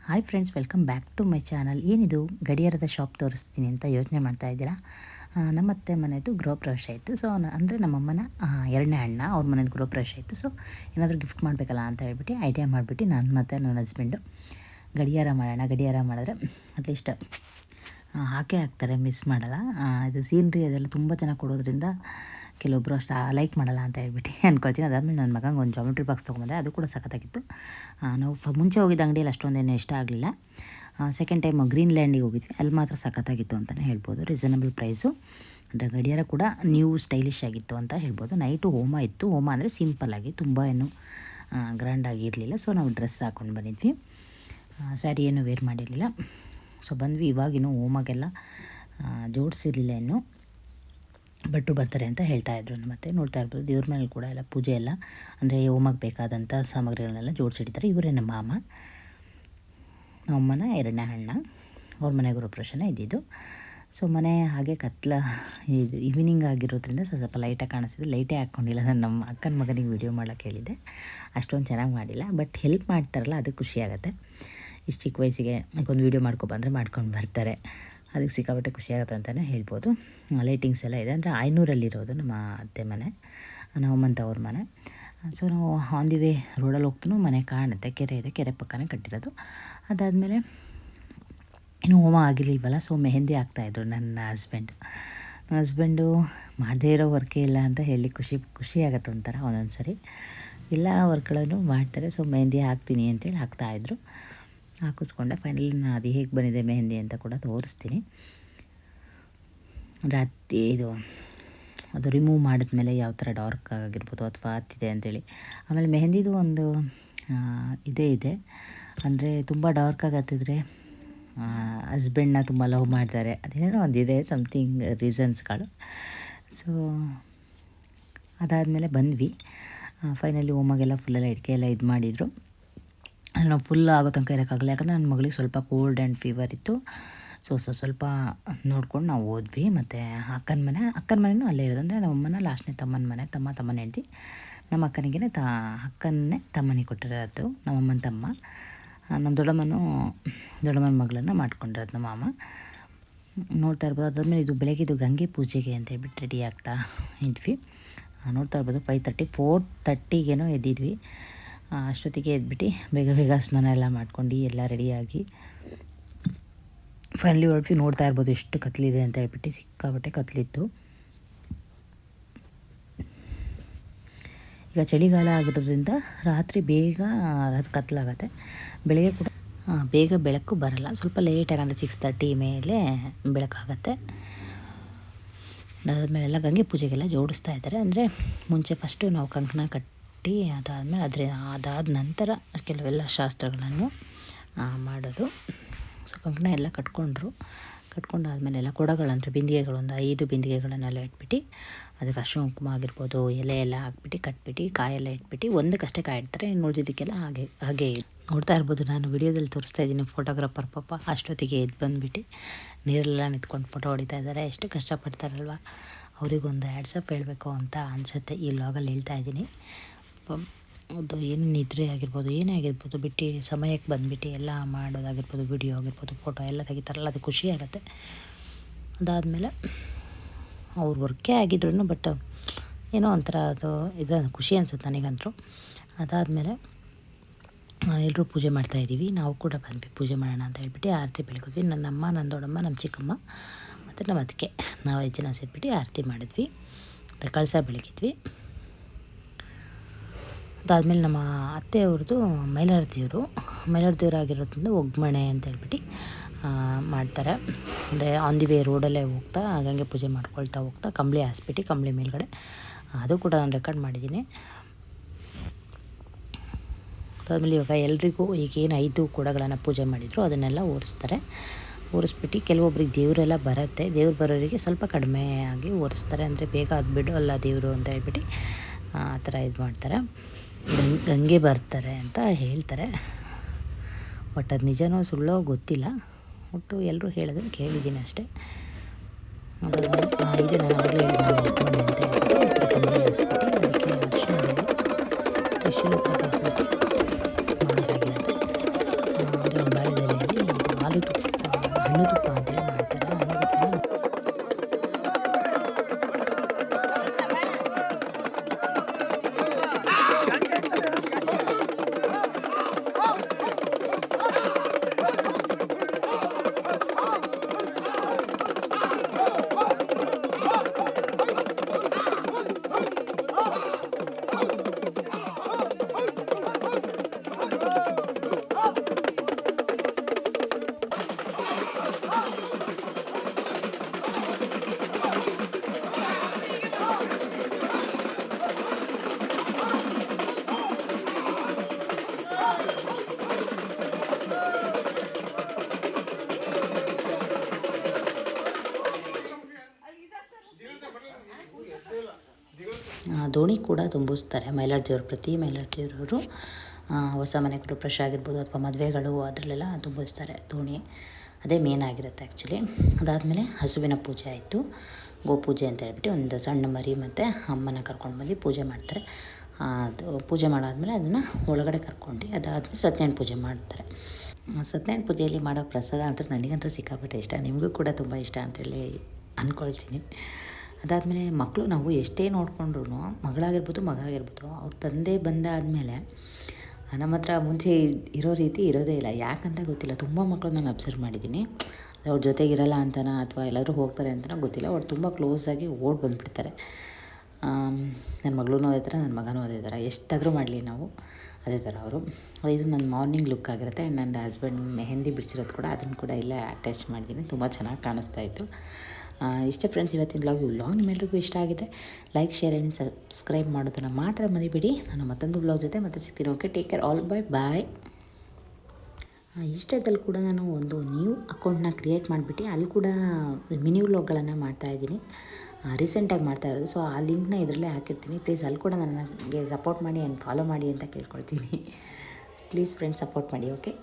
Hi friends, welcome back to my channel. ಏನಿದು ಗಡಿಯಾರದ shop ತೋರಿಸ್ತೀನಿ ಅಂತ ಯೋಚನೆ ಮಾಡ್ತಾ ಇದ್ದೀರಾ? ನಮ್ಮತ್ತೆ ಮನೆಯದು ಗೃಹಪ್ರವೇಶ ಇತ್ತು. ಸೊ ಅಂದರೆ ನಮ್ಮಮ್ಮನ ಎರಡನೇ ಅಣ್ಣ ಅವ್ರ ಮನೇದು ಗೃಹಪ್ರವೇಶ ಇತ್ತು. ಸೊ ಏನಾದರೂ ಗಿಫ್ಟ್ ಮಾಡಬೇಕಲ್ಲ ಅಂತ ಹೇಳ್ಬಿಟ್ಟು ಐಡಿಯಾ ಮಾಡಿಬಿಟ್ಟು ನಾನು ಮತ್ತು ನನ್ನ ಹಸ್ಬೆಂಡು ಗಡಿಯಾರ ಮಾಡೋಣ. ಗಡಿಯಾರ ಮಾಡಿದ್ರೆ ಅಟ್ಲೀಸ್ಟ್ ಹಾಕೇ ಹಾಕ್ತಾರೆ, ಮಿಸ್ ಮಾಡಲ್ಲ. ಇದು ಸೀನ್ರಿ ಅದೆಲ್ಲ ತುಂಬ ಚೆನ್ನಾಗಿ ಕೊಡೋದ್ರಿಂದ ಕೆಲವೊಬ್ಬರು ಅಷ್ಟು ಲೈಕ್ ಮಾಡಲ್ಲ ಅಂತ ಹೇಳ್ಬಿಟ್ಟು ಅಂದ್ಕೊಳ್ತೀನಿ. ಅದಾದಮೇಲೆ ನನ್ನ ಮಗಂಗೆ ಒಂದು ಜಾಮೆಟ್ರಿ ಬಾಕ್ಸ್ ತೊಗೊಂಬಂದೆ, ಅದು ಕೂಡ ಸಖತ್ತಾಗಿತ್ತು. ನಾವು ಮುಂಚೆ ಹೋಗಿದ್ದ ಅಂಗಡಿಯಲ್ಲಿ ಅಷ್ಟೊಂದೇನು ಇಷ್ಟ ಆಗಲಿಲ್ಲ. ಸೆಕೆಂಡ್ ಟೈಮ್ ಗ್ರೀನ್ಲ್ಯಾಂಡಿಗೆ ಹೋಗಿದ್ವಿ, ಅಲ್ಲಿ ಮಾತ್ರ ಸಖತ್ತಾಗಿತ್ತು ಅಂತಲೇ ಹೇಳ್ಬೋದು. ರೀಸನಬಲ್ ಪ್ರೈಸು, ಅಂದರೆ ಗಡಿಯಾರ ಕೂಡ ನ್ಯೂ ಸ್ಟೈಲಿಶ್ ಆಗಿತ್ತು ಅಂತ ಹೇಳ್ಬೋದು. ನೈಟು ಹೋಮ ಇತ್ತು. ಹೋಮ ಅಂದರೆ ಸಿಂಪಲ್ಲಾಗಿ, ತುಂಬ ಏನು ಗ್ರ್ಯಾಂಡಾಗಿರಲಿಲ್ಲ. ಸೊ ನಾವು ಡ್ರೆಸ್ ಹಾಕ್ಕೊಂಡು ಬಂದಿದ್ವಿ, ಸ್ಯಾರಿ ಏನು ವೇರ್ ಮಾಡಿರಲಿಲ್ಲ. ಸೊ ಬಂದ್ವಿ. ಇವಾಗಿನ್ನೂ ಹೋಮಗೆಲ್ಲ ಜೋಡಿಸಿರಲಿಲ್ಲ, ಇನ್ನೂ ಭಟ್ರು ಬರ್ತಾರೆ ಅಂತ ಹೇಳ್ತಾಯಿದ್ರು. ಮತ್ತು ನೋಡ್ತಾ ಇರ್ಬೋದು ದೇವ್ರ ಮನೇಲಿ ಕೂಡ ಎಲ್ಲ ಪೂಜೆ ಎಲ್ಲ, ಅಂದರೆ ಹೋಮಕ್ಕೆ ಬೇಕಾದಂಥ ಸಾಮಗ್ರಿಗಳನ್ನೆಲ್ಲ ಜೋಡಿಸಿಡ್ತಾರೆ. ಇವರೇ ನಮ್ಮ ಮಾಮ, ನಮ್ಮಮ್ಮನ ಎರಡನೇ ಅಣ್ಣ, ಅವ್ರ ಮನೆ ಗೃಹಪ್ರವೇಶನೇ ಇದ್ದಿದ್ದು. ಸೊ ಮನೆ ಹಾಗೆ ಇದು ಈವ್ನಿಂಗ್ ಆಗಿರೋದ್ರಿಂದ ಸ್ವಲ್ಪ ಲೈಟಾಗಿ ಕಾಣಿಸ್ತಿದೆ. ಲೈಟೇ ಹಾಕ್ಕೊಂಡಿಲ್ಲ. ನಾನು ನಮ್ಮ ಅಕ್ಕನ ಮಗನಿಗೆ ವೀಡಿಯೋ ಮಾಡೋಕ್ಕೆ ಹೇಳಿದ್ದೆ, ಅಷ್ಟೊಂದು ಚೆನ್ನಾಗಿ ಮಾಡಿಲ್ಲ. ಬಟ್ ಹೆಲ್ಪ್ ಮಾಡ್ತಾರಲ್ಲ, ಅದು ಖುಷಿಯಾಗುತ್ತೆ. ಇಷ್ಟು ಚಿಕ್ಕ ವಯಸ್ಸಿಗೆ ಒಂದು ವೀಡಿಯೋ ಮಾಡ್ಕೊಂಡು ಮಾಡ್ಕೊಂಡು ಬರ್ತಾರೆ, ಅದಕ್ಕೆ ಸಿಕ್ಕಾಪಟ್ಟೆ ಖುಷಿಯಾಗುತ್ತೆ ಅಂತಲೇ ಹೇಳ್ಬೋದು. ಲೈಟಿಂಗ್ಸ್ ಎಲ್ಲ ಇದೆ. ಅಂದರೆ ಆಯ್ನೂರಲ್ಲಿರೋದು ನಮ್ಮ ಅತ್ತೆ ಮನೆ, ನಮ್ಮಮ್ಮಂತ ಅವ್ರ ಮನೆ. ಸೊ ನಾವು ಆನ್ ದಿ ವೇ ರೋಡಲ್ಲಿ ಹೋಗ್ತೂ ಮನೆ ಕಾಣುತ್ತೆ, ಕೆರೆ ಇದೆ, ಕೆರೆ ಪಕ್ಕನೇ ಕಟ್ಟಿರೋದು. ಅದಾದಮೇಲೆ ಇನ್ನೂ ಹೋಮ ಆಗಿರಲಿಲ್ವಲ್ಲ, ಸೊ ಮೆಹಂದಿ ಹಾಕ್ತಾಯಿದ್ರು ನನ್ನ ಹಸ್ಬೆಂಡು. ಮಾಡದೇ ಇರೋ ವರ್ಕೇ ಇಲ್ಲ ಅಂತ ಹೇಳಿ ಖುಷಿಯಾಗತ್ತೆ ಒಂಥರ. ಒಂದೊಂದು ಸರಿ ಎಲ್ಲ ವರ್ಕ್ಗಳನ್ನು ಮಾಡ್ತಾರೆ. ಸೊ ಮೆಹಂದಿ ಹಾಕ್ತೀನಿ ಅಂತೇಳಿ ಹಾಕ್ತಾಯಿದ್ರು. ಹಾಕಿಸ್ಕೊಂಡೆ. ಫೈನಲಿ ನಾನು ಅದು ಹೇಗೆ ಬಂದಿದೆ ಮೆಹಂದಿ ಅಂತ ಕೂಡ ತೋರಿಸ್ತೀನಿ. ರಾತ್ರಿ ಅದು ರಿಮೂವ್ ಮಾಡಿದ್ಮೇಲೆ ಯಾವ ಥರ ಡಾರ್ಕ್ ಆಗಿರ್ಬೋದು ಅಥವಾ ಹತ್ತಿದೆ ಅಂಥೇಳಿ. ಆಮೇಲೆ ಮೆಹಂದಿದು ಒಂದು ಇದೆ, ಅಂದರೆ ತುಂಬ ಡಾರ್ಕಾಗಿ ಹತ್ತಿದ್ರೆ ಹಸ್ಬೆಂಡ್ನ ತುಂಬ ಲವ್ ಮಾಡ್ತಾರೆ, ಅದೇನೋ ಒಂದಿದೆ ಸಮಥಿಂಗ್ ರೀಸನ್ಸ್ಗಳು. ಸೊ ಅದಾದಮೇಲೆ ಬಂದ್ವಿ. ಫೈನಲಿ ಹೋಮಾಗೆಲ್ಲ ಫುಲ್ಲೆಲ್ಲ ಇಟ್ಕೆ ಎಲ್ಲ ಇದು ಮಾಡಿದರು. ನಾವು ಫುಲ್ ಆಗೋ ತನಕ ಇರೋಕ್ಕಾಗಲ್ಲ, ಯಾಕಂದರೆ ನನ್ನ ಮಗಳಿಗೆ ಸ್ವಲ್ಪ ಕೋಲ್ಡ್ ಆ್ಯಂಡ್ ಫೀವರ್ ಇತ್ತು. ಸೊ ಸ್ವಲ್ಪ ನೋಡ್ಕೊಂಡು ನಾವು ಹೋದ್ವಿ. ಮತ್ತು ಅಕ್ಕನ ಮನೆಯೂ ಅಲ್ಲೇ ಇರೋದು. ಅಂದರೆ ನಮ್ಮಮ್ಮನ ಲಾಸ್ಟ್ನೇ ತಮ್ಮನ ಮನೆ, ತಮ್ಮನ ಹೆಂಡ್ತಿ. ನಮ್ಮ ಅಕ್ಕನಿಗೆ ಅಕ್ಕನ್ನೇ ತಮ್ಮನಿಗೆ ಕೊಟ್ಟಿರೋದು, ನಮ್ಮಮ್ಮನ ತಮ್ಮ. ನಮ್ಮ ದೊಡ್ಡಮ್ಮನ ಮಗಳನ್ನು ಮಾಡ್ಕೊಂಡಿರೋದು ನಮ್ಮ ಮಾಮ. ನೋಡ್ತಾ ಇರ್ಬೋದು. ಅದಾದಮೇಲೆ ಇದು ಬೆಳಗ್ಗೆ ಗಂಗೆ ಪೂಜೆಗೆ ಅಂತ ಹೇಳ್ಬಿಟ್ಟು ರೆಡಿ ಆಗ್ತಾ ಇದ್ವಿ. ನೋಡ್ತಾ ಇರ್ಬೋದು 4:30 ಎದ್ದಿದ್ವಿ. ಅಷ್ಟೊತ್ತಿಗೆ ಎದ್ಬಿಟ್ಟು ಬೇಗ ಸ್ನಾನ ಎಲ್ಲ ಮಾಡ್ಕೊಂಡು ಎಲ್ಲ ರೆಡಿಯಾಗಿ ಫೈನಲಿ ಹೊರಟ್ವಿ. ನೋಡ್ತಾ ಇರ್ಬೋದು ಎಷ್ಟು ಕತ್ಲಿದೆ ಅಂತ ಹೇಳ್ಬಿಟ್ಟು, ಸಿಕ್ಕಾಬಟ್ಟೆ ಕತ್ಲಿತ್ತು. ಈಗ ಚಳಿಗಾಲ ಆಗಿರೋದ್ರಿಂದ ರಾತ್ರಿ ಬೇಗ ಅದು ಕತ್ಲಾಗತ್ತೆ. ಬೆಳಗ್ಗೆ ಕೂಡ ಬೇಗ ಬೆಳಕು ಬರಲ್ಲ, ಸ್ವಲ್ಪ ಲೇಟಾಗಿ, ಅಂದರೆ 6:30 ಮೇಲೆ ಬೆಳಕಾಗತ್ತೆ. ಅದಾದಮೇಲೆಲ್ಲ ಗಂಗೆ ಪೂಜೆಗೆಲ್ಲ ಜೋಡಿಸ್ತಾ ಇದ್ದಾರೆ. ಅಂದರೆ ಮುಂಚೆ ಫಸ್ಟು ನಾವು ಕಂಕಣ ಕಟ್ಟಿ ಅದಾದಮೇಲೆ ಅದಾದ ನಂತರ ಕೆಲವೆಲ್ಲ ಶಾಸ್ತ್ರಗಳನ್ನು ಮಾಡೋದು. ಸೊ ಕಂಕಣ ಎಲ್ಲ ಕಟ್ಕೊಂಡಾದ್ಮೇಲೆ ಎಲ್ಲ ಕೊಡಗಳಂದರೆ ಬಿಂದಿಗೆಗಳು, ಒಂದು 5 ಬಿಂದಿಗೆಗಳನ್ನೆಲ್ಲ ಇಟ್ಬಿಟ್ಟು ಅದಕ್ಕೆ ಅರಿಶಿಣ ಕುಂಕುಮ ಆಗಿರ್ಬೋದು ಎಲೆ ಎಲ್ಲ ಹಾಕ್ಬಿಟ್ಟು ಕಟ್ಬಿಟ್ಟು ಕಾಯೆಲ್ಲ ಇಟ್ಬಿಟ್ಟು ಒಂದಕ್ಕಷ್ಟೇ ಕಾಯಿ ಇಡ್ತಾರೆ, ಇನ್ನು ಉಳಿದಿದ್ದಕ್ಕೆಲ್ಲ ಹಾಗೆ ನೋಡ್ತಾ ಇರ್ಬೋದು. ನಾನು ವಿಡಿಯೋದಲ್ಲಿ ತೋರಿಸ್ತಾ ಇದ್ದೀನಿ. ಫೋಟೋಗ್ರಾಫರ್ ಪಾಪ ಅಷ್ಟೊತ್ತಿಗೆ ಎದ್ದು ಬಂದುಬಿಟ್ಟು ನೀರೆಲ್ಲ ನಿಂತ್ಕೊಂಡು ಫೋಟೋ ಹೊಡಿತಾ ಇದ್ದಾರೆ. ಎಷ್ಟು ಕಷ್ಟಪಡ್ತಾರಲ್ವ, ಅವರಿಗೊಂದು ಹ್ಯಾಟ್ಸಪ್ ಹೇಳಬೇಕು ಅಂತ ಅನಿಸುತ್ತೆ. ಈ ವ್ಲಾಗಲ್ಲಿ ಹೇಳ್ತಾ ಇದ್ದೀನಿ. ಅದು ಏನು ನಿದ್ರೆ ಆಗಿರ್ಬೋದು, ಏನೇ ಆಗಿರ್ಬೋದು, ಬಿಟ್ಟು ಸಮಯಕ್ಕೆ ಬಂದುಬಿಟ್ಟು ಎಲ್ಲ ಮಾಡೋದಾಗಿರ್ಬೋದು, ವಿಡಿಯೋ ಆಗಿರ್ಬೋದು, ಫೋಟೋ ಎಲ್ಲ ತೆಗಿತಾರಲ್ಲ, ಅದು ಖುಷಿ ಆಗುತ್ತೆ. ಅದಾದಮೇಲೆ ಅವ್ರ ವರ್ಕೇ ಆಗಿದ್ರು, ಬಟ್ ಏನೋ ಒಂಥರ ಇದು ಖುಷಿ ಅನಿಸುತ್ತೆ ನನಗಂತೂ. ಅದಾದಮೇಲೆ ಎಲ್ಲರೂ ಪೂಜೆ ಮಾಡ್ತಾಯಿದ್ದೀವಿ. ನಾವು ಕೂಡ ಬಂದ್ವಿ ಪೂಜೆ ಮಾಡೋಣ ಅಂತ ಹೇಳ್ಬಿಟ್ಟು ಆರತಿ ಬೆಳಗಿದ್ವಿ. ನನ್ನಮ್ಮ, ನನ್ನ ದೊಡ್ಡಮ್ಮ, ನಮ್ಮ ಚಿಕ್ಕಮ್ಮ ಮತ್ತು ನಮ್ಮ ಅತ್ತಿಗೆ, ನಾವು 5 ಜನ ಸೇರಿಬಿಟ್ಟು ಆರತಿ ಮಾಡಿದ್ವಿ, ಕಳಸ ಬೆಳಗಿದ್ವಿ. ಅದಾದಮೇಲೆ ನಮ್ಮ ಅತ್ತೆಯವ್ರದ್ದು ಮೈಲಾರ ದೇವರು ಆಗಿರೋದ್ರಿಂದ ಒಗ್ಗರಣೆ ಅಂತ ಹೇಳ್ಬಿಟ್ಟು ಮಾಡ್ತಾರೆ. ಅಂದರೆ ಆನ್ ದಿ ವೇ ರೋಡಲ್ಲೇ ಹೋಗ್ತಾ ಗಂಗೆ ಪೂಜೆ ಹೋಗ್ತಾ ಕಂಬಳಿ ಹಾಸ್ಬಿಟ್ಟು ಕಂಬಳಿ ಮೇಲ್ಗಡೆ, ಅದು ಕೂಡ ನಾನು ರೆಕಾರ್ಡ್ ಮಾಡಿದ್ದೀನಿ. ಅದಾದಮೇಲೆ ಇವಾಗ ಎಲ್ರಿಗೂ ಈಗೇನು 5 ಕೊಡಗಳನ್ನು ಪೂಜೆ ಮಾಡಿದ್ರು ಅದನ್ನೆಲ್ಲ ಒರೆಸ್ಬಿಟ್ಟು ಕೆಲವೊಬ್ರಿಗೆ ದೇವರೆಲ್ಲ ಬರುತ್ತೆ, ದೇವ್ರು ಬರೋರಿಗೆ ಸ್ವಲ್ಪ ಕಡಿಮೆ ಆಗಿ ಒರೆಸ್ತಾರೆ. ಅಂದರೆ ಬೇಗ ಅದು ಬಿಡೋಲ್ಲ ದೇವರು ಅಂತ ಹೇಳ್ಬಿಟ್ಟು ಆ ಥರ ಇದು ಮಾಡ್ತಾರೆ. ಗಂಗೆ ಬರ್ತಾರೆ ಅಂತ ಹೇಳ್ತಾರೆ, ಬಟ್ ಅದು ನಿಜನೋ ಸುಳ್ಳೋ ಗೊತ್ತಿಲ್ಲ. ಒಟ್ಟು ಎಲ್ಲರೂ ಹೇಳೋದನ್ನು ಕೇಳಿದ್ದೀನಿ ಅಷ್ಟೇ. ಇದೆ ನಾನು ಆಗಲೇ ಹೇಳಿದ್ದೀನಿ ಅಂತ ಹೇಳ್ಬಿಟ್ಟು ಕಂಬಳಿ ಹಾಸ್ಬಿಟ್ಟು ಅದಕ್ಕೆ ಅರಿಶಿಣದಲ್ಲಿ ತ್ರಿಶೂಲ ಹತ್ರ ಮಾಡೋದಾಗಿರುತ್ತೆ. ಅಂದರೆ ಒಂದು ಬಾಳೆದೆಲೆಯಲ್ಲಿ ಇದು ಹಾಲು ತುಪ್ಪ, ಹಣ್ಣು ತುಪ್ಪ ಅಂತೇಳಿ ಮಾಡ್ತಾರೆ. ಹಣ್ಣು ತುಪ್ಪನ ದೋಣಿ ಕೂಡ ತುಂಬಿಸ್ತಾರೆ ಮೈಲಾರದೇವ್ರು. ಪ್ರತಿ ಮೈಲಾರದೇವ್ರವರು ಹೊಸ ಮನೆ ಗೃಹಪ್ರವೇಶ ಆಗಿರ್ಬೋದು ಅಥವಾ ಮದುವೆಗಳು ಅದರಲ್ಲೆಲ್ಲ ತುಂಬಿಸ್ತಾರೆ ದೋಣಿ. ಅದೇ ಮೇನ್ ಆಗಿರುತ್ತೆ ಆ್ಯಕ್ಚುಲಿ. ಅದಾದಮೇಲೆ ಹಸುವಿನ ಪೂಜೆ ಆಯಿತು, ಗೋಪೂಜೆ ಅಂತ ಹೇಳ್ಬಿಟ್ಟು ಒಂದು ಸಣ್ಣ ಮರಿ ಮತ್ತು ಅಮ್ಮನ ಕರ್ಕೊಂಡು ಬಂದು ಪೂಜೆ ಮಾಡ್ತಾರೆ. ಅದು ಪೂಜೆ ಮಾಡಾದಮೇಲೆ ಅದನ್ನು ಒಳಗಡೆ ಕರ್ಕೊಂಡು ಅದಾದಮೇಲೆ ಸತ್ಯನಾರಾಯಣ ಪೂಜೆ ಮಾಡ್ತಾರೆ. ಸತ್ಯನಾರಾಯಣ ಪೂಜೆಯಲ್ಲಿ ಮಾಡೋ ಪ್ರಸಾದ ಅಂತ ನನಗಂತೂ ಸಿಕ್ಕಾಪಟ್ಟೆ ಇಷ್ಟ, ನಿಮಗೂ ಕೂಡ ತುಂಬ ಇಷ್ಟ ಅಂತೇಳಿ ಅಂದ್ಕೊಳ್ತೀನಿ. ಅದಾದಮೇಲೆ ಮಕ್ಕಳು ನಾವು ಎಷ್ಟೇ ನೋಡಿಕೊಂಡ್ರು, ಮಗಳಾಗಿರ್ಬೋದು ಮಗ ಆಗಿರ್ಬೋದು, ಅವ್ರ ತಂದೆ ಬಂದಾದಮೇಲೆ ನಮ್ಮ ಹತ್ರ ಮುಂಚೆ ಇರೋ ರೀತಿ ಇರೋದೇ ಇಲ್ಲ. ಯಾಕಂತ ಗೊತ್ತಿಲ್ಲ. ತುಂಬ ಮಕ್ಕಳು ನಾನು ಅಬ್ಸರ್ವ್ ಮಾಡಿದ್ದೀನಿ. ಅವ್ರ ಜೊತೆಗಿರಲ್ಲ ಅಂತನೋ ಅಥವಾ ಎಲ್ಲಾದರೂ ಹೋಗ್ತಾರೆ ಅಂತನೋ ಗೊತ್ತಿಲ್ಲ, ಅವ್ರು ತುಂಬ ಕ್ಲೋಸಾಗಿ ಓಡಿ ಬಂದುಬಿಡ್ತಾರೆ. ನನ್ನ ಮಗಳೂ ಅದೇ ಥರ, ನನ್ನ ಮಗನೂ ಅದೇ ಥರ. ಎಷ್ಟಾದರೂ ಮಾಡಲಿ ನಾವು ಅದೇ ಥರ ಅವರು. ಇದು ನನ್ನ ಮಾರ್ನಿಂಗ್ ಲುಕ್ ಆಗಿರುತ್ತೆ. ಆ್ಯಂಡ್ ನನ್ನ ಹಸ್ಬೆಂಡ್ ಮೆಹಂದಿ ಬಿಡಿಸಿರೋದು ಕೂಡ ಅದನ್ನು ಕೂಡ ಇಲ್ಲೇ ಅಟ್ಯಾಚ್ ಮಾಡಿದ್ದೀನಿ. ತುಂಬ ಚೆನ್ನಾಗಿ ಕಾಣಿಸ್ತಾಯಿತ್ತು. ಇಷ್ಟೇ ಫ್ರೆಂಡ್ಸ್ ಇವತ್ತಿನ ವ್ಲಾಗ್ ನಿಮ್ಮೆಲ್ಲರಿಗೂ ಇಷ್ಟ ಆಗಿದ್ರೆ ಲೈಕ್, ಶೇರ್ ಆ್ಯಂಡ್ ಸಬ್ಸ್ಕ್ರೈಬ್ ಮಾಡೋದನ್ನು ಮಾತ್ರ ಮರಿಬೇಡಿ. ನಾನು ಮತ್ತೊಂದು ವ್ಲಾಗ್ ಜೊತೆ ಮತ್ತೆ ಸಿಗ್ತೀನಿ. Okay, take care, all bye. ಇಷ್ಟದಲ್ಲಿ ಕೂಡ ನಾನು ಒಂದು ನ್ಯೂ ಅಕೌಂಟ್ನ ಕ್ರಿಯೇಟ್ ಮಾಡಿಬಿಟ್ಟು ಅಲ್ಲಿ ಕೂಡ ಮಿನಿ ವ್ಲಾಗ್ಗಳನ್ನು ಮಾಡ್ತಾಯಿದ್ದೀನಿ. ರೀಸೆಂಟಾಗಿ ಮಾಡ್ತಾ ಇರೋದು. ಸೊ ಆ ಲಿಂಕ್ನ ಇದರಲ್ಲೇ ಹಾಕಿರ್ತೀನಿ. ಪ್ಲೀಸ್ ಅಲ್ಲಿ ಕೂಡ ನನಗೆ ಸಪೋರ್ಟ್ ಮಾಡಿ ಆ್ಯಂಡ್ ಫಾಲೋ ಮಾಡಿ ಅಂತ ಕೇಳ್ಕೊಳ್ತೀನಿ. ಪ್ಲೀಸ್ ಫ್ರೆಂಡ್ಸ್, ಸಪೋರ್ಟ್ ಮಾಡಿ. ಓಕೆ.